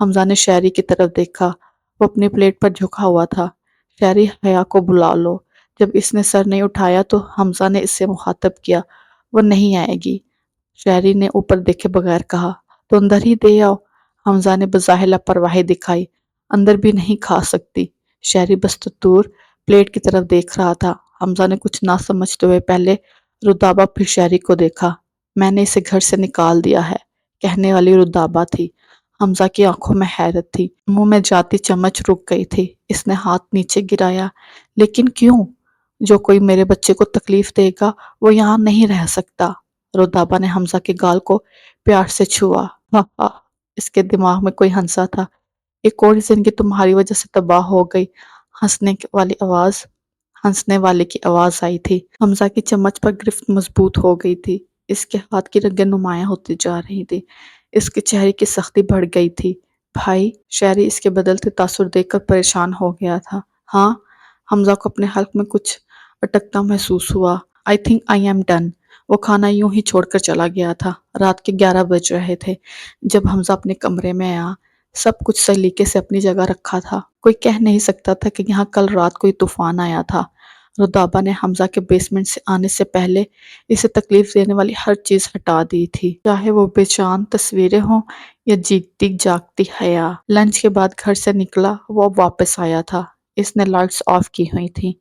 حمزہ نے شہری کی طرف دیکھا، وہ اپنی پلیٹ پر جھکا ہوا تھا۔ شہری حیا کو بلا لو۔ جب اس نے سر نہیں اٹھایا تو حمزہ نے اس سے مخاطب کیا، وہ نہیں آئے گی۔ شہری نے اوپر دیکھے بغیر کہا، تو اندر ہی دے آؤ۔ حمزہ نے بظاہر لاپرواہی دکھائی، اندر بھی نہیں کھا سکتی۔ شہری بستور پلیٹ کی طرف دیکھ رہا تھا۔ حمزہ نے کچھ نہ سمجھتے ہوئے پہلے رودابہ پھر شہری کو دیکھا۔ میں نے اسے گھر سے نکال دیا ہے، کہنے والی رودابہ تھی۔ حمزہ کی آنکھوں میں حیرت تھی، منہ میں جاتی چمچ رک گئی تھی۔ اس نے ہاتھ نیچے گرایا، لیکن کیوں؟ جو کوئی میرے بچے کو تکلیف دے گا وہ یہاں نہیں رہ سکتا۔ رودابہ نے حمزہ کے گال کو پیار سے چھوا۔ ہاں ہاں، اس کے دماغ میں کوئی ہنسا تھا۔ ایک اور زندگی تمہاری وجہ سے تباہ ہو گئی۔ ہنسنے والے کی آواز آئی تھی۔ حمزہ کی چمچ پر گرفت مضبوط ہو گئی تھی۔ اس کے ہاتھ کی رگیں نمایاں ہوتی جا رہی تھی۔ اس کے چہرے کی سختی بڑھ گئی تھی۔ بھائی، شہری اس کے بدلتے تاثر دیکھ کر پریشان ہو گیا تھا۔ ہاں؟ حمزہ کو اپنے حلق میں کچھ اٹکتا محسوس ہوا۔ I think I am done۔ وہ کھانا یوں ہی چھوڑ کر چلا گیا تھا۔ رات کے 11 بج رہے تھے جب حمزہ اپنے کمرے میں آیا۔ سب کچھ سلیقے سے اپنی جگہ رکھا تھا۔ کوئی کہہ نہیں سکتا تھا کہ یہاں کل رات کوئی طوفان آیا تھا۔ رودابہ نے حمزہ کے بیسمنٹ سے آنے سے پہلے اسے تکلیف دینے والی ہر چیز ہٹا دی تھی، چاہے وہ بے جان تصویریں ہوں یا جیتی جاگتی حیا۔ لنچ کے بعد گھر سے نکلا وہ اب واپس آیا تھا۔ اس نے لائٹس آف کی ہوئی تھیں۔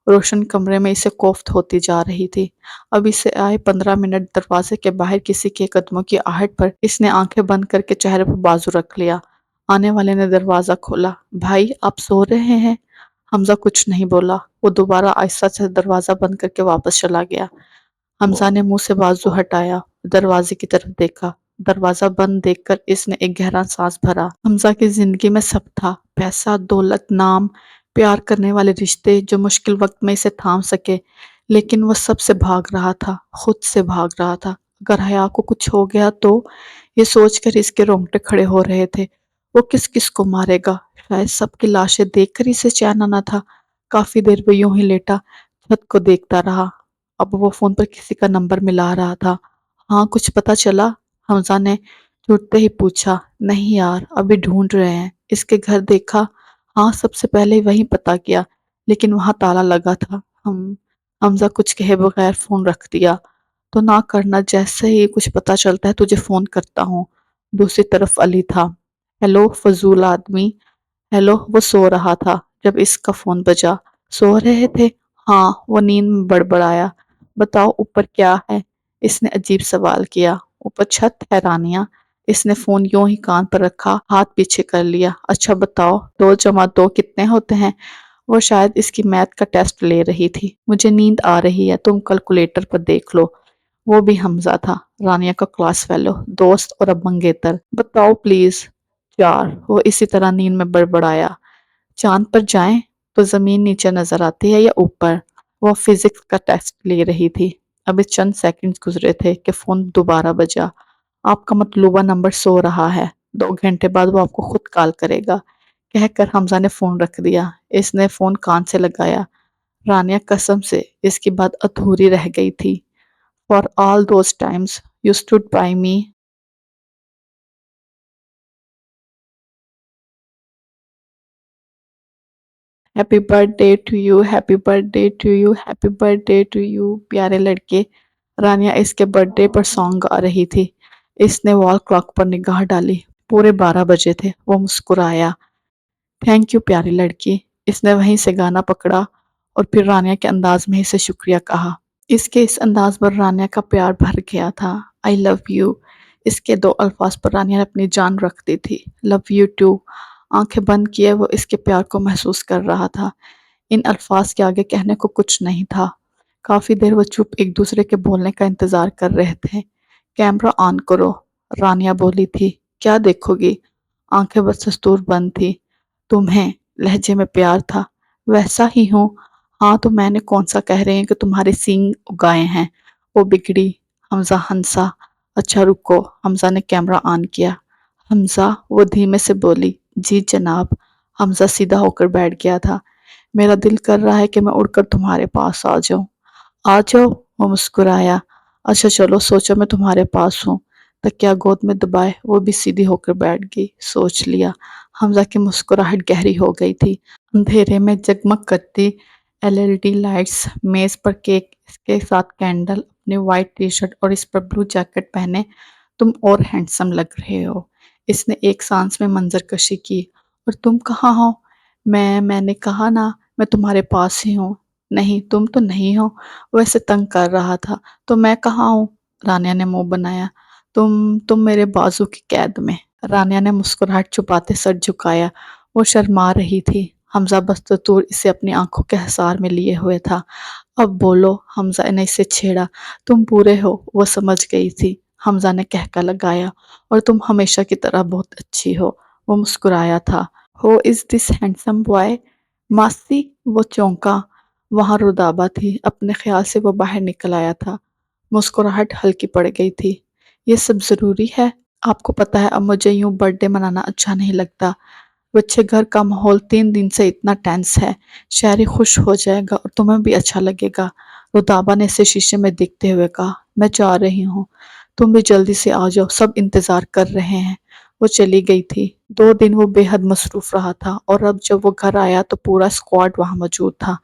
روشن کمرے میں اسے کوفت ہوتی جا رہی تھی۔ اب اسے آئے 15 منٹ دروازے کے باہر کسی کے قدموں کی آہٹ پر اس نے آنکھیں بند کر کے چہرے پر بازو رکھ لیا۔ آنے والے نے دروازہ کھولا۔ بھائی، آپ سو رہے ہیں؟ حمزہ کچھ نہیں بولا۔ وہ دوبارہ آہستہ سے دروازہ بند کر کے واپس چلا گیا۔ حمزہ نے منہ سے بازو ہٹایا، دروازے کی طرف دیکھا۔ دروازہ بند دیکھ کر اس نے ایک گہرا سانس بھرا۔ حمزہ کی زندگی میں سب تھا، پیسہ، دولت، نام، پیار کرنے والے رشتے جو مشکل وقت میں اسے تھام سکے، لیکن وہ سب سے بھاگ رہا تھا، خود سے بھاگ رہا تھا۔ اگر حیا کو کچھ ہو گیا تو؟ یہ سوچ کر اس کے رونگٹے کھڑے ہو رہے تھے۔ وہ کس کس کو مارے گا؟ شاید سب کی لاشیں دیکھ کر اسے چین نہ تھا۔ کافی دیر وہ یوں ہی لیٹا چھت کو دیکھتا رہا۔ اب وہ فون پر کسی کا نمبر ملا رہا تھا۔ ہاں، کچھ پتا چلا؟ حمزہ نے چھوٹتے ہی پوچھا۔ نہیں یار، ابھی ڈھونڈ رہے ہیں۔ اس کے گھر دیکھا؟ ہاں، سب سے پہلے وہیں پتا کیا، لیکن وہاں تالا لگا تھا۔ حمزہ کچھ کہے بغیر فون رکھ دیا۔ تو نہ کرنا، جیسے ہی کچھ پتا چلتا ہے تجھے فون کرتا ہوں۔ دوسری طرف علی تھا۔ ہیلو فضول آدمی۔ ہیلو۔ وہ سو رہا تھا جب اس کا فون بجا۔ سو رہے تھے؟ ہاں، وہ نیند میں بڑبڑایا۔ بتاؤ اوپر کیا ہے؟ اس نے عجیب سوال کیا۔ اوپر چھت ہے رانیہ۔ اس نے فون یوں ہی کان پر رکھا، ہاتھ پیچھے کر لیا۔ اچھا بتاؤ، 2+2 کتنے ہوتے ہیں؟ وہ شاید اس کی میتھ کا ٹیسٹ لے رہی تھی۔ مجھے نیند آ رہی ہے، تم کیلکولیٹر پر دیکھ لو۔ وہ بھی حمزہ تھا، رانیہ کا کلاس فیلو، دوست اور اب منگیتر۔ بتاؤ پلیز۔ 4۔ وہ اسی طرح نیند میں بڑبڑایا۔ چاند پر جائیں تو زمین نیچے نظر آتی ہے یا اوپر؟ وہ فزکس کا ٹیسٹ لے رہی تھی۔ ابھی چند سیکنڈز گزرے تھے کہ فون دوبارہ بجا۔ آپ کا مطلوبہ نمبر سو رہا ہے، 2 گھنٹے بعد وہ آپ کو خود کال کرے گا، کہہ کر حمزہ نے فون رکھ دیا۔ اس نے فون کان سے لگایا۔ رانیہ، قسم سے اس کی بات ادھوری رہ گئی تھی۔ For all those times you stood by me۔ Happy birthday to you, happy birthday to you, happy birthday to you پیارے لڑکے۔ رانیہ اس کے برتھ ڈے پر سانگ گا رہی تھی۔ اس نے وال کلاک پر نگاہ ڈالی، پورے 12 بجے تھے۔ وہ مسکرایا۔ تھینک یو پیاری لڑکی۔ اس نے وہیں سے گانا پکڑا اور پھر رانیہ کے انداز میں اسے شکریہ کہا۔ اس کے اس انداز پر رانیہ کا پیار بھر گیا تھا۔ I love you۔ اس کے 2 الفاظ پر رانیہ نے اپنی جان رکھ دی تھی۔ Love you too۔ آنکھیں بند کیے وہ اس کے پیار کو محسوس کر رہا تھا۔ ان الفاظ کے آگے کہنے کو کچھ نہیں تھا۔ کافی دیر وہ چپ ایک دوسرے کے بولنے کا انتظار کر رہے تھے۔ کیمرہ آن کرو، رانیہ بولی تھی۔ کیا دیکھو گی؟ آنکھیں بدستور بند تھی۔ تمہیں، لہجے میں پیار تھا۔ ویسا ہی ہوں۔ ہاں تو میں نے کون سا کہہ رہے ہیں کہ تمہارے سینگ اگائے ہیں؟ وہ بگڑی۔ حمزہ ہنسا۔ اچھا رکو۔ حمزہ نے کیمرہ آن کیا۔ حمزہ، وہ دھیمے سے بولی۔ جی جناب۔ حمزہ سیدھا ہو کر بیٹھ گیا تھا۔ میرا دل کر رہا ہے کہ میں اڑ کر تمہارے پاس آ جاؤں۔ آ جاؤ، وہ مسکرایا۔ اچھا چلو، سوچو میں تمہارے پاس ہوں۔ تکیا گود میں دبائے وہ بھی سیدھی ہو کر بیٹھ گئی۔ سوچ لیا۔ حمزہ کی مسکراہٹ گہری ہو گئی تھی۔ اندھیرے میں جگمگ کرتی LED لائٹس، میز پر کیک، اس کے ساتھ کینڈل، اپنی وائٹ ٹی شرٹ اور اس پر بلو جیکٹ پہنے تم اور ہینڈسم لگ رہے ہو۔ اس نے ایک سانس میں منظر کشی کی۔ اور تم کہاں ہو؟ میں نے کہا نا، میں تمہارے پاس ہی ہوں۔ نہیں، تم تو نہیں ہو۔ وہ ایسے تنگ کر رہا تھا۔ تو میں کہاں ہوں؟ رانیہ نے منہ بنایا۔ تم میرے بازو کی قید میں۔ رانیہ نے مسکراہٹ چھپاتے سر جھکایا۔ وہ شرما رہی تھی۔ حمزہ بستطور اسے اپنی آنکھوں کے حصار میں لیے ہوئے تھا۔ اب بولو، حمزہ نے اسے چھیڑا۔ تم برے ہو، وہ سمجھ گئی تھی۔ حمزہ نے کہکا لگایا۔ اور تم ہمیشہ کی طرح بہت اچھی ہو۔ وہ مسکرایا تھا۔ ہو از دس ہینڈسم بوائے؟ ماسی، وہ چونکا۔ وہاں رودابہ تھی۔ اپنے خیال سے وہ باہر نکل آیا تھا۔ مسکراہٹ ہلکی پڑ گئی تھی۔ یہ سب ضروری ہے؟ آپ کو پتا ہے اب مجھے یوں برتھ ڈے منانا اچھا نہیں لگتا۔ بچے گھر کا ماحول 3 دن سے اتنا ٹینس ہے۔ شہری خوش ہو جائے گا اور تمہیں بھی اچھا لگے گا۔ رودابہ نے اسے شیشے میں دیکھتے ہوئے کہا۔ میں جا رہی ہوں۔ تم بھی جلدی سے آ جاؤ، سب انتظار کر رہے ہیں۔ وہ چلی گئی تھی۔ 2 دن وہ بے حد مصروف رہا تھا اور اب جب وہ گھر آیا تو پورا اسکواڈ وہاں موجود تھا۔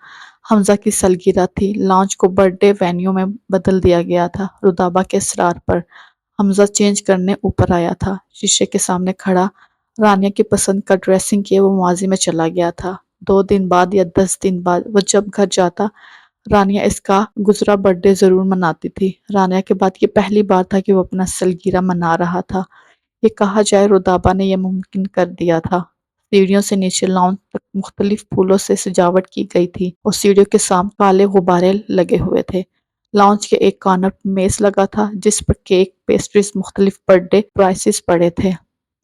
حمزہ کی سالگرہ تھی۔ لانچ کو برتھ ڈے وینیو میں بدل دیا گیا تھا۔ رودابہ کے اصرار پر حمزہ چینج کرنے اوپر آیا تھا۔ شیشے کے سامنے کھڑا رانیہ کی پسند کا ڈریسنگ کیے وہ ماضی میں چلا گیا تھا۔ 2 دن بعد یا 10 دن بعد وہ جب گھر جاتا، رانیہ اس کا گزرا برتھ ڈے ضرور مناتی تھی۔ رانیہ کے بعد یہ پہلی بار تھا کہ وہ اپنا سالگرہ منا رہا تھا۔ یہ کہا جائے رودابہ نے یہ ممکن کر دیا تھا۔ سیڑھیوں سے نیچے لانچ تک مختلف پھولوں سے سجاوٹ کی گئی تھی اور سیڑھیوں کے سامنے کالے غبارے لگے ہوئے تھے۔ لانچ کے ایک کارنر پر میز لگا تھا جس پر کیک، پیسٹریز، مختلف برتھ ڈے پرائسز پڑے تھے۔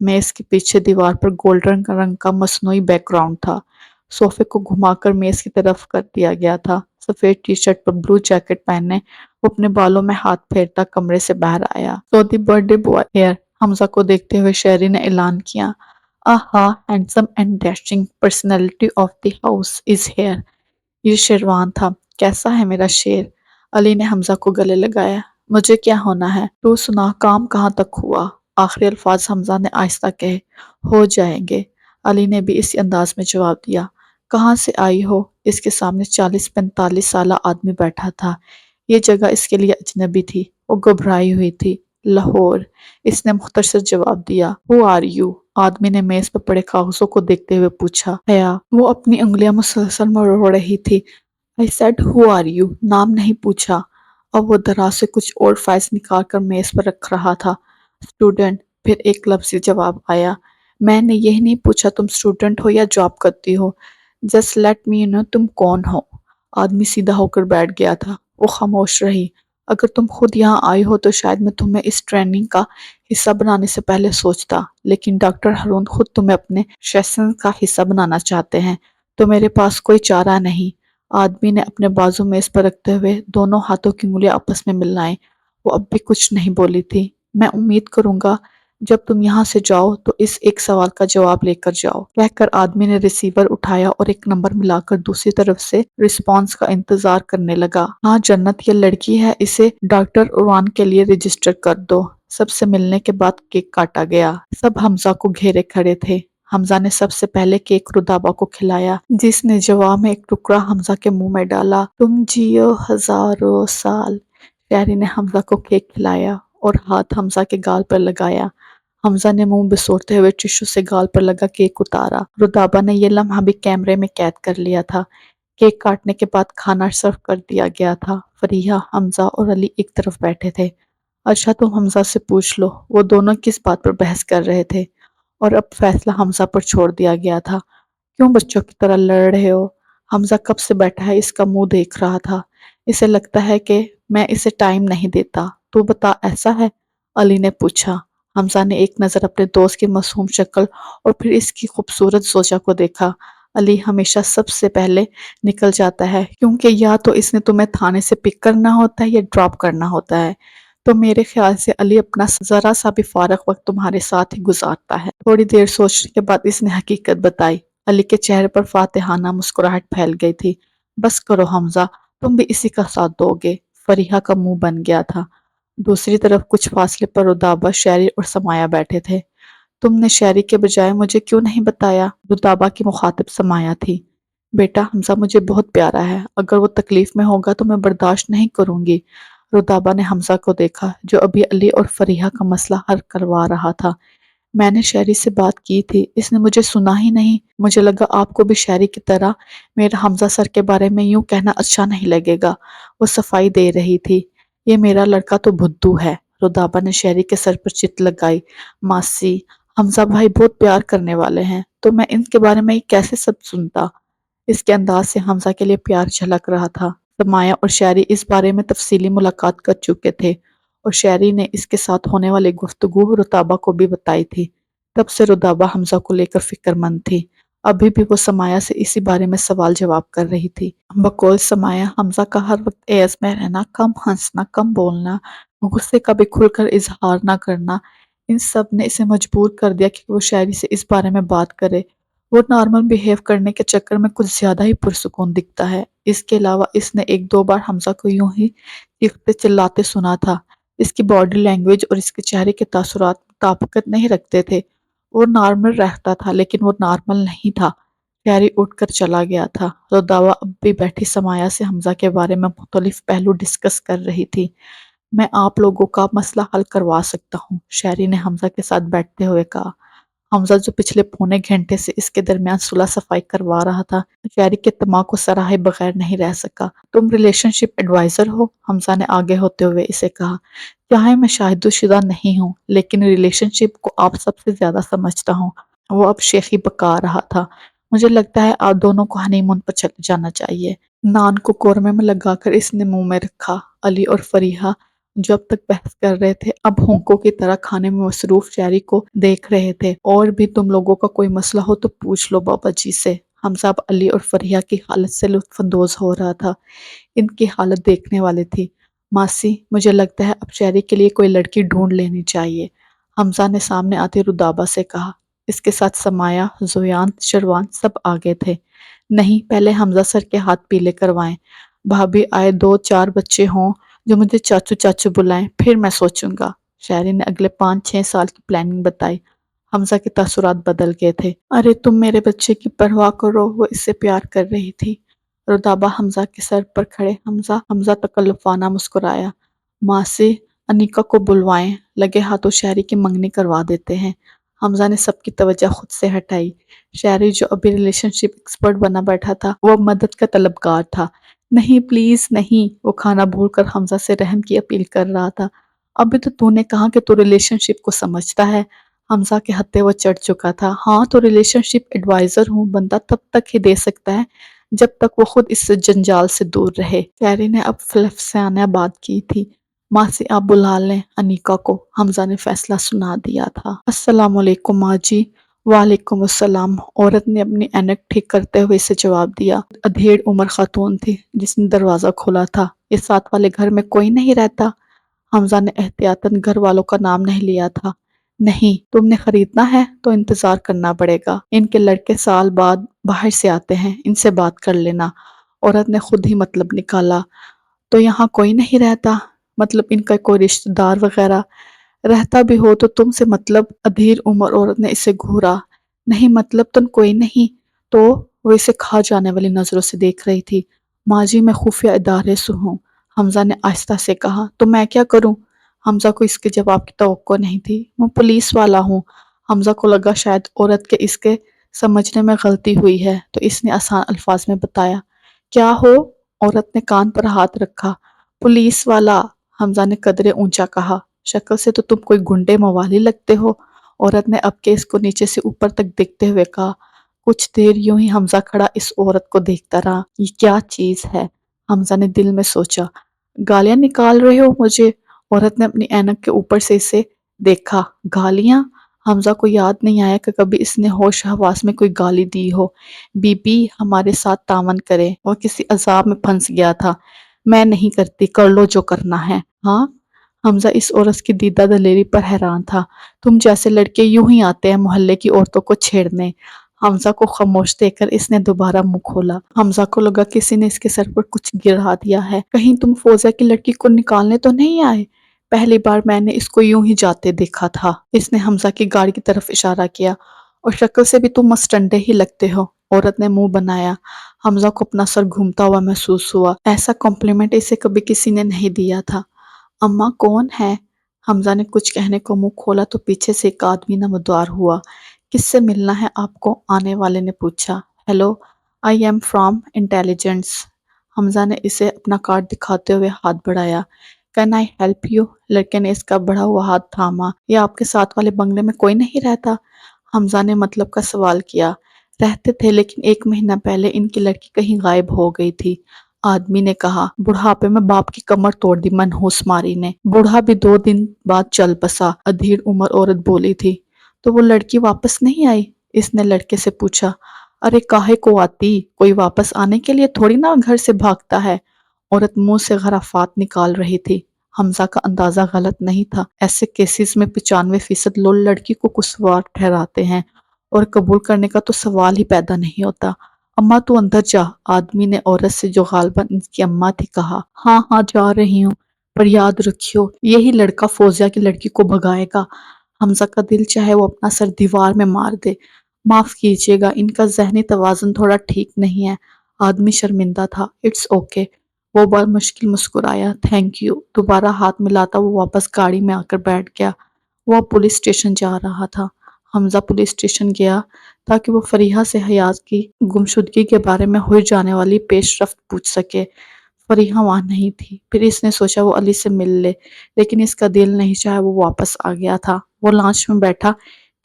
میز کے پیچھے دیوار پر گولڈن رنگ کا مصنوعی بیک گراؤنڈ تھا۔ صوفے کو گھما کر میز کی طرف کر دیا گیا تھا۔ سفید ٹی شرٹ پر بلو جیکٹ پہنے وہ اپنے بالوں میں ہاتھ پھیرتا کمرے سے باہر آیا۔ So the birthday boy here۔ حمزہ کو دیکھتے ہوئے شہری نے اعلان کیا۔ آہا، handsome and dashing personality of the house is here۔ یہ شیروان تھا۔ کیسا ہے میرا شیر؟ علی نے حمزہ کو گلے لگایا۔ مجھے کیا ہونا ہے؟ تو سنا، کام کہاں تک ہوا؟ آخری الفاظ حمزہ نے آہستہ کہے۔ ہو جائیں گے۔ علی نے بھی اسی انداز میں جواب دیا۔ کہاں سے آئی ہو؟ اس کے سامنے 40-45 سالہ آدمی بیٹھا تھا۔ یہ جگہ اس کے لیے اجنبی تھی۔ وہ گھبرائی ہوئی تھی۔ لاہور، اس نے مختصر جواب دیا۔ Who are you؟ آدمی نے میز پر پڑے کاغذوں کو دیکھتے ہوئے پوچھا۔ حیا، وہ اپنی انگلیاں مسلسل مروڑ رہی تھی۔ I said who are you؟ نام نہیں پوچھا۔ اب وہ دراز سے کچھ اور فائلز نکال کر میز پر رکھ رہا تھا۔ اسٹوڈنٹ، پھر ایک لفظی جواب آیا۔ میں نے یہ نہیں پوچھا تم اسٹوڈنٹ ہو یا جاب کرتی ہو۔ Just let me know تم کون ہو۔ آدمی سیدھا ہو کر بیٹھ گیا تھا۔ وہ خاموش رہی۔ اگر تم خود یہاں آئی ہو تو شاید میں تمہیں اس ٹریننگ کا حصہ بنانے سے پہلے سوچتا، لیکن ڈاکٹر ہارون خود تمہیں اپنے سیشن کا حصہ بنانا چاہتے ہیں، تو میرے پاس کوئی چارہ نہیں۔ آدمی نے اپنے بازو میز پر رکھتے ہوئے دونوں ہاتھوں کی انگلیاں آپس میں ملائیں۔ وہ اب بھی کچھ نہیں بولی تھی۔ میں امید کروں گا جب تم یہاں سے جاؤ تو اس ایک سوال کا جواب لے کر جاؤ، کہہ کر آدمی نے ریسیور اٹھایا اور ایک نمبر ملا کر دوسری طرف سے رسپانس کا انتظار کرنے لگا۔ ہاں جنت، یہ لڑکی ہے، اسے ڈاکٹر اوروان کے لیے رجسٹر کر دو۔ سب سے ملنے کے بعد کیک کاٹا گیا۔ سب حمزہ کو گھیرے کھڑے تھے۔ حمزہ نے سب سے پہلے کیک رودابہ کو کھلایا، جس نے جواب میں ایک ٹکڑا حمزہ کے منہ میں ڈالا۔ تم جیو ہزاروں سال۔ شہری نے حمزہ کو کیک کھلایا اور ہاتھ حمزہ کے گال پر لگایا۔ حمزہ نے منہ بسوڑتے ہوئے ٹشو سے گال پر لگا کیک اتارا۔ رودابہ نے یہ لمحہ بھی کیمرے میں قید کر لیا تھا۔ کیک کاٹنے کے بعد کھانا سرو کر دیا گیا تھا۔ فریحہ، حمزہ اور علی ایک طرف بیٹھے تھے۔ اچھا تم حمزہ سے پوچھ لو، وہ دونوں کس بات پر بحث کر رہے تھے؟ اور اب فیصلہ حمزہ پر چھوڑ دیا گیا تھا۔ کیوں بچوں کی طرح لڑ رہے ہو؟ حمزہ کب سے بیٹھا ہے، اس کا منہ دیکھ رہا تھا۔ اسے لگتا ہے کہ میں اسے ٹائم نہیں دیتا۔ تو بتا، ایسا ہے؟ علی نے پوچھا۔ حمزہ نے ایک نظر اپنے دوست کی معصوم شکل اور پھر اس کی خوبصورت زوجہ کو دیکھا۔ علی ہمیشہ سب سے پہلے نکل جاتا ہے کیونکہ یا تو اس نے تمہیں تھانے سے پک کرنا ہوتا ہے یا ڈراپ کرنا ہوتا ہے۔ تو میرے خیال سے علی اپنا ذرا سا بھی فارغ وقت تمہارے ساتھ ہی گزارتا ہے۔ تھوڑی دیر سوچنے کے بعد اس نے حقیقت بتائی۔ علی کے چہرے پر فاتحانہ مسکراہٹ پھیل گئی تھی۔ بس کرو حمزہ، تم بھی اسی کا ساتھ دو گے۔ فریحہ کا منہ بن گیا تھا۔ دوسری طرف کچھ فاصلے پر رتابہ، شہری اور سمایہ بیٹھے تھے۔ تم نے شہری کے بجائے مجھے کیوں نہیں بتایا؟ رتابہ کی مخاطب سمایہ تھی۔ بیٹا، حمزہ مجھے بہت پیارا ہے، اگر وہ تکلیف میں ہوگا تو میں برداشت نہیں کروں گی۔ رتابہ نے حمزہ کو دیکھا جو ابھی علی اور فریحہ کا مسئلہ حل کروا رہا تھا۔ میں نے شہری سے بات کی تھی، اس نے مجھے سنا ہی نہیں۔ مجھے لگا آپ کو بھی شہری کی طرح میرا حمزہ سر کے بارے میں یوں کہنا اچھا نہیں لگے گا۔ وہ صفائی دے رہی تھی۔ یہ میرا لڑکا تو بدھو ہے۔ رتابہ نے شہری کے سر پر چت لگائی۔ ماسی، حمزہ بھائی بہت پیار کرنے والے ہیں، تو میں ان کے بارے میں کیسے سب سنتا؟ اس کے انداز سے حمزہ کے لیے پیار جھلک رہا تھا۔ سمایہ اور شہری اس بارے میں تفصیلی ملاقات کر چکے تھے اور شہری نے اس کے ساتھ ہونے والی گفتگو رتابہ کو بھی بتائی تھی۔ تب سے رتابہ حمزہ کو لے کر فکر مند تھی۔ ابھی بھی وہ سمایہ سے اسی بارے میں سوال جواب کر رہی تھی۔ بقول سمایہ، حمزہ کا ہر وقت ایز میں رہنا، کم ہنسنا، کم بولنا، غصے کا بھی کھل کر اظہار نہ کرنا، ان سب نے اسے مجبور کر دیا کہ وہ شاعری سے اس بارے میں بات کرے۔ وہ نارمل بیہیو کرنے کے چکر میں کچھ زیادہ ہی پرسکون دکھتا ہے۔ اس کے علاوہ اس نے ایک دو بار حمزہ کو یوں ہی چیختے چلاتے سنا تھا۔ اس کی باڈی لینگویج اور اس کے چہرے کے تاثرات مطابقت نہیں رکھتے تھے۔ وہ نارمل رہتا تھا لیکن وہ نارمل نہیں تھا۔ شہری اٹھ کر چلا گیا تھا۔ رتابہ اب بھی بیٹھی سمایہ سے حمزہ کے بارے میں مختلف پہلو ڈسکس کر رہی تھی۔ میں آپ لوگوں کا مسئلہ حل کروا سکتا ہوں، شہری نے حمزہ کے ساتھ بیٹھتے ہوئے کہا۔ حمزہ جو پچھلے پونے گھنٹے سے اس کے درمیان صلح صفائی کروا رہا تھا، شہری کے دماغ کو سراہے بغیر نہیں رہ سکا۔ تم ریلیشن شپ ایڈوائزر ہو؟ حمزہ نے آگے ہوتے ہوئے اسے کہا۔ چاہے میں شاہد و شدہ نہیں ہوں لیکن ریلیشن شپ کو آپ سب سے زیادہ سمجھتا ہوں۔ وہ اب شیخی پکا رہا تھا۔ مجھے لگتا ہے آپ دونوں کو ہنی مون پر چلے جانا چاہیے۔ نان کو قورمے میں لگا کر اس نے منہ میں رکھا۔ علی اور فریحہ جو اب تک بحث کر رہے تھے اب ہونکوں کی طرح کھانے میں مصروف شہری کو دیکھ رہے تھے۔ اور بھی تم لوگوں کا کوئی مسئلہ ہو تو پوچھ لو بابا جی سے۔ حمزہ اب علی اور فریحہ کی حالت سے لطف اندوز ہو رہا تھا۔ ان کی حالت دیکھنے والی تھی۔ ماسی، مجھے لگتا ہے اب شہری کے لیے کوئی لڑکی ڈھونڈ لینی چاہیے، حمزہ نے سامنے آتے رتابہ سے کہا۔ اس کے ساتھ سمایہ، زویان، شروان سب آگے تھے۔ نہیں، پہلے حمزہ سر کے ہاتھ پیلے کروائیں، بھابھی آئے 2-4 بچے ہوں جو مجھے چاچو چاچو بلائیں، پھر میں سوچوں گا۔ شہری نے اگلے 5-6 سال کی پلاننگ بتائی۔ حمزہ کے تاثرات بدل گئے تھے۔ ارے تم میرے بچے کی پرواہ کرو، وہ اس سے پیار کر رہی تھی۔ رتابہ حمزہ کے سر پر کھڑے حمزہ تکلفانہ مسکرایا۔ ماسی، انیکا کو بلوائیں، لگے ہاتھوں شہری کی منگنی کروا دیتے ہیں۔ حمزہ نے سب کی توجہ خود سے ہٹائی۔ شہری جو ابھی ریلیشن شپ ایکسپرٹ بنا بیٹھا تھا وہ مدد کا طلبگار تھا۔ نہیں پلیز نہیں، وہ کھانا بھول کر حمزہ سے رحم کی اپیل کر رہا تھا۔ ابھی تو نے کہا کہ تو ریلیشن شپ کو سمجھتا ہے۔ حمزہ کے ہتھے وہ چڑھ چکا تھا۔ ہاں تو ریلیشن شپ ایڈوائزر ہوں، بندہ تب تک ہی دے سکتا ہے جب تک وہ خود اس جنجال سے دور رہے۔ شہری نے اب فلسفیانہ بات کی تھی۔ ماسی آپ بلا لیں انیکا کو، حمزہ نے فیصلہ سنا دیا تھا۔ السلام علیکم ماں جی۔ وعلیکم السلام، عورت نے اپنی اینک ٹھیک کرتے ہوئے اسے جواب دیا۔ ادھیڑ عمر خاتون تھی جس نے دروازہ کھولا تھا۔ یہ ساتھ والے گھر میں کوئی نہیں رہتا؟ حمزہ نے احتیاطاً گھر والوں کا نام نہیں لیا تھا۔ نہیں، تم نے خریدنا ہے تو انتظار کرنا پڑے گا، ان کے لڑکے سال بعد باہر سے آتے ہیں، ان سے بات کر لینا۔ عورت نے خود ہی مطلب نکالا۔ تو یہاں کوئی نہیں رہتا؟ مطلب ان کا کوئی رشتہ دار وغیرہ؟ رہتا بھی ہو تو تم سے مطلب؟ ادھیر عمر عورت نے اسے گھورا۔ نہیں مطلب تم کوئی نہیں تو؟ وہ اسے کھا جانے والی نظروں سے دیکھ رہی تھی۔ ماں جی میں خفیہ ادارے سے ہوں، حمزہ نے آہستہ سے کہا۔ تو میں کیا کروں؟ حمزہ کو اس کے جواب کی توقع نہیں تھی۔ میں پولیس والا ہوں۔ حمزہ کو لگا شاید عورت کے اس کے سمجھنے میں غلطی ہوئی ہے تو اس نے آسان الفاظ میں بتایا۔ کیا ہو؟ عورت نے کان پر ہاتھ رکھا۔ پولیس والا، حمزہ نے قدرے اونچا کہا۔ شکل سے تو تم کوئی گنڈے موالی لگتے ہو، عورت نے اب کیس کو نیچے سے اوپر تک دیکھتے ہوئے کہا۔ کچھ دیر یوں ہی حمزہ کھڑا اس عورت کو دیکھتا رہا۔ یہ کیا چیز ہے؟ حمزہ نے دل میں سوچا۔ گالیاں نکال رہے ہو مجھے؟ عورت نے اپنی اینک کے اوپر سے اسے دیکھا۔ گالیاں؟ حمزہ کو یاد نہیں آیا کہ کبھی اس نے ہوش حواس میں کوئی گالی دی ہو۔ بی بی ہمارے ساتھ تعاون کرے، وہ کسی عذاب میں پھنس گیا تھا۔ میں نہیں کرتی، کر لو جو کرنا ہے۔ ہاں؟ حمزہ اس عورت کی دیدہ دلیری پر حیران تھا۔ تم جیسے لڑکے یوں ہی آتے ہیں محلے کی عورتوں کو چھیڑنے۔ حمزہ کو خاموش دیکھ کر اس نے دوبارہ منہ کھولا۔ حمزہ کو لگا کسی نے اس کے سر پر کچھ گرا دیا ہے۔ کہیں تم فوزیہ کی لڑکی کو نکالنے تو نہیں آئے؟ پہلی بار میں نے اس کو یوں ہی جاتے دیکھا تھا۔ اس نے حمزہ کی گاڑی کی طرف اشارہ کیا۔ اور شکل سے بھی تم مسٹنڈے ہی لگتے ہو۔ عورت نے منہ بنایا۔ حمزہ کو اپنا سر گھومتا ہوا محسوس ہوا۔ ایسا کمپلیمنٹ اسے کبھی کسی نے نہیں دیا تھا۔ اماں کون ہے؟ حمزہ نے کچھ کہنے کو منہ کھولا تو پیچھے سے ایک آدمی نمودار ہوا۔ کس سے ملنا ہے آپ کو؟ آنے والے نے پوچھا۔ Hello, I am from intelligence. Hamza نے اسے اپنا کارڈ دکھاتے ہوئے ہاتھ بڑھایا۔ Can I help you? لڑکے نے اس کا بڑھا ہوا ہاتھ تھاما۔ یا آپ کے ساتھ والے بنگلے میں کوئی نہیں رہتا؟ حمزہ نے مطلب کا سوال کیا۔ رہتے تھے لیکن 1 مہینہ پہلے ان کی لڑکی کہیں غائب ہو گئی تھی۔ آدمی نے کہا۔ بڑھاپے میں باپ کی کمر توڑ دی منحوس ماری نے۔ بوڑھا بھی 2 دن بعد چل بسا۔ ادھیڑ عمر عورت بولی تھی۔ تو وہ لڑکی واپس نہیں آئی؟ اس نے لڑکے سے پوچھا۔ ارے کاہے کو آتی؟ کوئی واپس آنے کے لیے تھوڑی نہ گھر سے بھاگتا ہے۔ عورت منہ سے غرافات نکال رہی تھی۔ حمزہ کا اندازہ غلط نہیں تھا۔ ایسے کیسز میں 95% لوگ لڑکی کو قصوروار ٹھہراتے ہیں اور قبول کرنے کا تو سوال ہی پیدا نہیں ہوتا۔ اماں تو اندر جا، آدمی نے عورت سے جو غالباً ان کی اماں تھی کہا۔ ہاں ہاں جا رہی ہوں، پر یاد رکھیو یہی لڑکا فوزیہ کی لڑکی کو بھگائے گا۔ حمزہ کا دل چاہے وہ اپنا سر دیوار میں مار دے۔ معاف کیجیے گا، ان کا ذہنی توازن تھوڑا ٹھیک نہیں ہے۔ آدمی شرمندہ تھا۔ It's okay. وہ بڑا مشکل مسکرایا۔ Thank you. دوبارہ ہاتھ ملاتا وہ واپس گاڑی میں آ کر بیٹھ گیا۔ وہ اب پولیس اسٹیشن جا رہا تھا۔ حمزہ پولیس اسٹیشن گیا تاکہ وہ فریحہ سے حیات کی گمشدگی کے بارے میں ہوئی جانے والی پیش رفت پوچھ سکے۔ فریحہ وہاں نہیں تھی۔ پھر اس نے سوچا وہ علی سے مل لے، لیکن اس کا دل نہیں چاہا، وہ واپس آ گیا تھا۔ وہ لانچ میں بیٹھا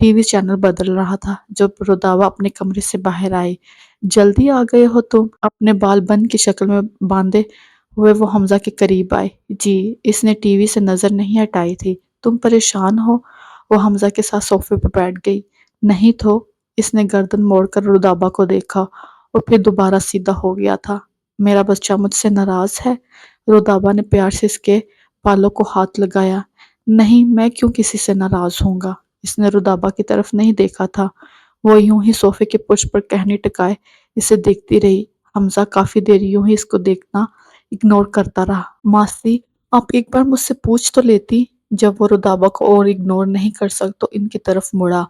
ٹی وی چینل بدل رہا تھا جب رودابہ اپنے کمرے سے باہر آئی۔ جلدی آ گئے ہو تم؟ اپنے بال بن کی شکل میں باندھے ہوئے وہ حمزہ کے قریب آئے۔ جی۔ اس نے ٹی وی سے نظر نہیں ہٹائی تھی۔ تم پریشان ہو؟ وہ حمزہ کے ساتھ صوفے پہ بیٹھ گئی۔ نہیں تو۔ اس نے گردن موڑ کر رودابہ کو دیکھا اور پھر دوبارہ سیدھا ہو گیا تھا۔ میرا بچہ مجھ سے ناراض ہے؟ رودابہ نے پیار سے اس کے بالوں کو ہاتھ لگایا۔ نہیں، میں کیوں کسی سے ناراض ہوں گا؟ اس نے رودابہ کی طرف نہیں دیکھا تھا۔ وہ یوں ہی صوفے کے پشت پر ٹہنی ٹکائے اسے دیکھتی رہی۔ حمزہ کافی دیر یوں ہی اس کو دیکھنا اگنور کرتا رہا۔ ماسی، آپ ایک بار مجھ سے پوچھ تو لیتی۔ جب وہ رودابہ کو اور اگنور نہیں کر سک تو ان کی طرف مڑا۔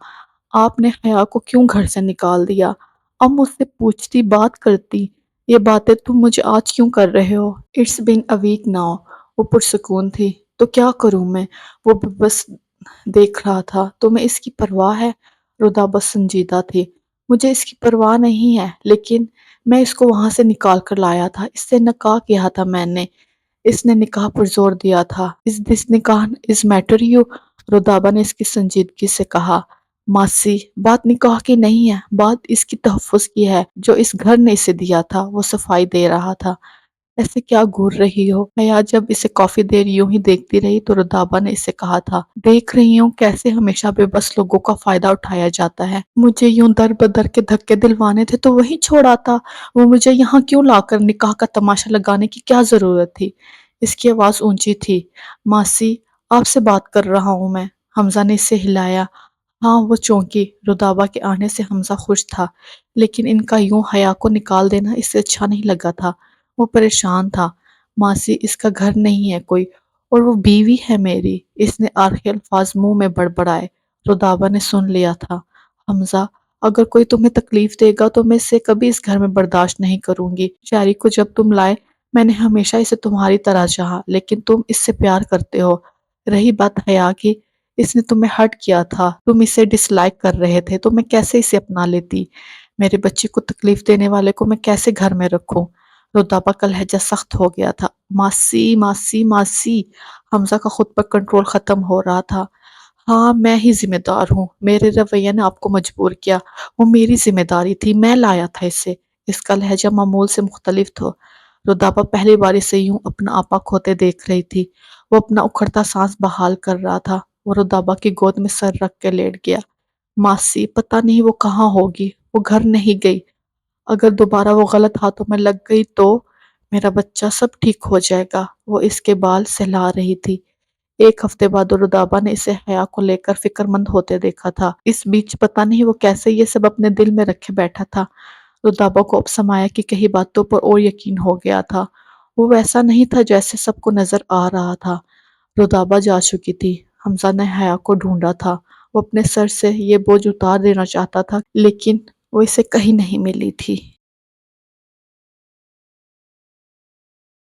آپ نے حیا کو کیوں گھر سے نکال دیا؟ اب مجھ سے پوچھتی، بات کرتی۔ یہ باتیں تم مجھے آج کیوں کر رہے ہو؟ It's been a week now. وہ پرسکون تھی۔ تو کیا کروں میں؟ وہ بس دیکھ رہا تھا۔ تمہیں اس کی پرواہ ہے؟ رودابہ سنجیدہ تھی۔ مجھے اس کی پرواہ نہیں ہے، لیکن میں اس کو وہاں سے نکال کر لایا تھا۔ اس سے نکاح کیا تھا میں نے۔ اس نے نکاح پر زور دیا تھا۔ اس دس نکاح از میٹر یو؟ رودابہ نے اس کی سنجیدگی سے کہا۔ ماسی، بات نکاح کی نہیں ہے، بات اس کی تحفظ کی ہے جو اس گھر نے اسے دیا تھا۔ وہ صفائی دے رہا تھا۔ ایسے کیا گھور رہی ہو؟ حیا جب اسے کافی دیر یوں ہی دیکھتی رہی تو رودابہ نے اسے کہا تھا۔ دیکھ رہی ہوں کیسے ہمیشہ بے بس لوگوں کا فائدہ اٹھایا جاتا ہے۔ مجھے یوں در بدر کے دھکے دلوانے تھے تو وہیں چھوڑ آتا۔ وہ مجھے یہاں کیوں لا کر نکاح کا تماشا لگانے کی کیا ضرورت تھی؟ اس کی آواز اونچی تھی۔ ماسی، آپ سے بات کر رہا ہوں میں۔ حمزہ نے اسے ہلایا۔ ہاں، وہ چونکی۔ رودابہ کے آنے سے حمزہ خوش تھا، لیکن ان کا یوں حیا کو نکال دینا اس سے اچھا نہیں لگا تھا۔ وہ پریشان تھا۔ ماسی، اس کا گھر نہیں ہے کوئی، اور وہ بیوی ہے میری۔ اس نے آخری الفاظ منہ میں بڑبڑائے۔ رودابہ نے سن لیا تھا۔ حمزہ، اگر کوئی تمہیں تکلیف دے گا تو میں اسے کبھی اس گھر میں برداشت نہیں کروں گی۔ شہری کو جب تم لائے میں نے ہمیشہ اسے تمہاری طرح چاہا، لیکن تم اس سے پیار کرتے ہو۔ رہی بات حیا کی، اس نے تمہیں ہرٹ کیا تھا، تم اسے ڈس لائک کر رہے تھے تو میں کیسے اسے اپنا لیتی؟ میرے بچے کو تکلیف دینے والے کو میں کیسے گھر میں رکھوں؟ رودابہ کا لہجہ سخت ہو گیا تھا۔ ماسی ماسی ماسی۔ حمزہ کا خود پر کنٹرول ختم ہو رہا تھا۔ ہاں، میں ہی ذمہ دار ہوں۔ میرے رویے نے آپ کو مجبور کیا۔ وہ میری ذمہ داری تھی، میں لایا تھا اسے۔ اس کا لہجہ معمول سے مختلف تھا۔ رودابہ پہلی بار اسے یوں اپنا آپا کھوتے دیکھ رہی تھی۔ وہ اپنا اکھڑتا سانس بحال کر رہا تھا۔ وہ رودابہ کی گود میں سر رکھ کے لیٹ گیا۔ ماسی، پتہ نہیں وہ کہاں ہوگی۔ وہ گھر نہیں گئی۔ اگر دوبارہ وہ غلط ہاتھوں میں لگ گئی تو میرا بچہ سب ٹھیک ہو جائے گا۔ وہ اس کے بال سہلا رہی تھی۔ 1 ہفتے بعد رودابہ نے اسے حیا کو لے کر فکر مند ہوتے دیکھا تھا۔ اس بیچ پتہ نہیں وہ کیسے یہ سب اپنے دل میں رکھے بیٹھا تھا۔ رودابہ کو اب سمایا کی کئی باتوں پر اور یقین ہو گیا تھا۔ وہ ویسا نہیں تھا جیسے سب کو نظر آ رہا تھا۔ رودابہ جا چکی تھی۔ حمزہ نے حیا کو ڈھونڈا تھا۔ وہ اپنے سر سے یہ بوجھ اتار دینا چاہتا تھا لیکن وہ اسے کہیں نہیں ملی تھی۔